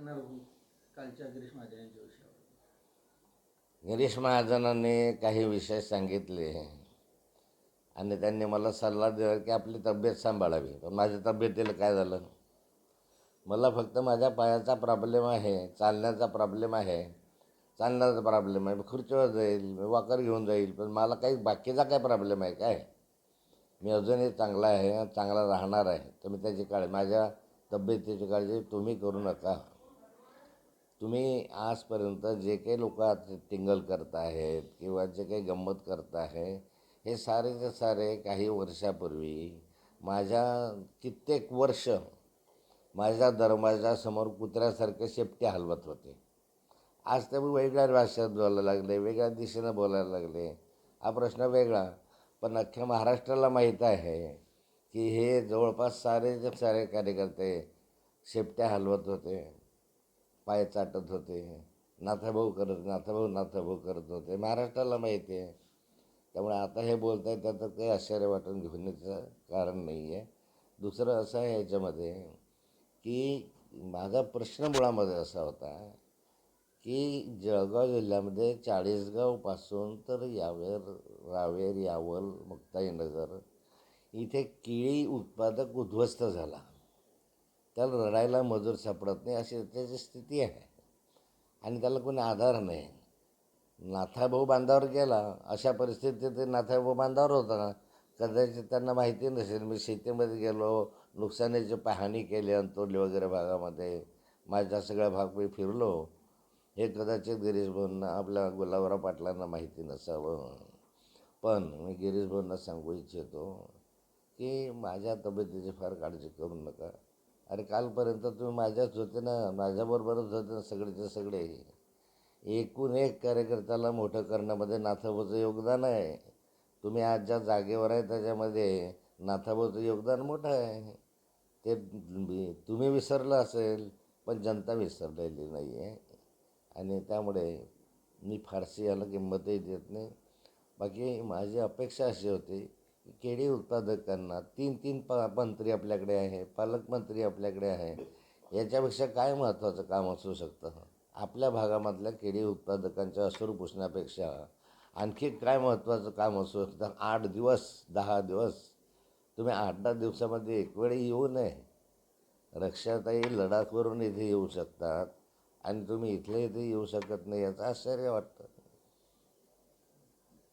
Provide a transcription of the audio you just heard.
सांगणार कालच्या गिरीश महाजन यांच्या विषयावर? गिरीश महाजनांनी काही विषय सांगितले आणि त्यांनी मला सल्ला दिला की आपली तब्येत सांभाळावी. पण माझ्या तब्येतीला काय झालं, मला फक्त माझ्या पायाचा प्रॉब्लेम आहे, चालण्याचा प्रॉब्लेम आहे, चालण्याचा प्रॉब्लेम आहे. मी खुर्चीवर जाईल, मी वॉकर घेऊन जाईल, पण मला काही बाकीचा काय प्रॉब्लेम आहे काय? मी अजूनही चांगला आहे, चांगला राहणार आहे. तुम्ही त्याची काळजी, माझ्या तब्येतीची काळजी तुम्ही करू नका. तुम्ही आजपर्यंत जे काही लोक टिंगल करत आहेत किंवा जे काही गंमत करत आहे, हे सारेचे सारे काही वर्षापूर्वी माझ्या कित्येक वर्ष माझ्या दरवाजासमोर कुत्र्यासारखे शेपटे हलवत होते. आज ते वेगळ्या भाषेत बोलायला लागले, वेगळ्या दिशेनं बोलायला लागले. हा प्रश्न वेगळा, पण अख्ख्या महाराष्ट्राला माहीत आहे की हे जवळपास सारेचे सारे कार्यकर्ते शेपट्या हलवत होते, पाय चाटत होते, नाथाभाऊ करत होते. महाराष्ट्राला माहिती आहे. त्यामुळे आता हे बोलत आहे त्याचं काही आश्चर्य वाटून घेण्याचं कारण नाही आहे. दुसरं असं आहे याच्यामध्ये की माझा प्रश्न मुळामध्ये असा होता की जळगाव जिल्ह्यामध्ये चाळीसगावपासून तर रावेर, यावल, मुक्ताईनगर इथे केळी उत्पादक उद्ध्वस्त झाला. त्याला रडायला मजूर सापडत नाही, अशी त्याची स्थिती आहे. आणि त्याला कोणी आधार नाही. नाथाभाऊ बांधावर गेला, अशा परिस्थितीत नाथाभाऊ बांधावर होता. कदाचित त्यांना माहिती नसेल. मी शेतीमध्ये गेलो, नुकसानीची पाहणी केली, अंतोली वगैरे भागामध्ये माझा सगळा भाग मी फिरलो. हे कदाचित गिरीश भाऊंना, आपल्या गुलाबराव पाटलांना माहिती नसावं. पण मी गिरीश भाऊंना सांगू इच्छितो की माझ्या तब्येतीची फार काळजी करू नका. अरे कालपर्यंत तुम्ही माझ्याच होते ना, माझ्याबरोबरच होते ना सगळेचे सगळे. एकूण एक कार्यकर्त्याला मोठं करण्यामध्ये नाथाभाऊचं योगदान आहे. तुम्ही आज ज्या जागेवर आहे त्याच्यामध्ये नाथाभाऊचं योगदान मोठं आहे. ते तुम्ही विसरलं असेल, पण जनता विसरलेली नाही आहे. आणि त्यामुळे मी फारशी याला किंमतही देत नाही. बाकी माझी अपेक्षा अशी होती की केळी उत्पादकांना तीन मंत्री आपल्याकडे आहे, पालकमंत्री आपल्याकडे आहे. याच्यापेक्षा काय महत्त्वाचं काम असू शकतं? आपल्या भागामधल्या केळी उत्पादकांच्या अश्रू पुसण्यापेक्षा आणखी काय महत्त्वाचं काम असू शकतं? 8 दिवस 10 दिवस तुम्ही 8-10 दिवसामध्ये एक वेळी येऊ नये. रक्षाताई लडाखवरून इथे येऊ शकतात आणि तुम्ही इथल्या इथे येऊ शकत नाही, याचं आश्चर्य वाटतं.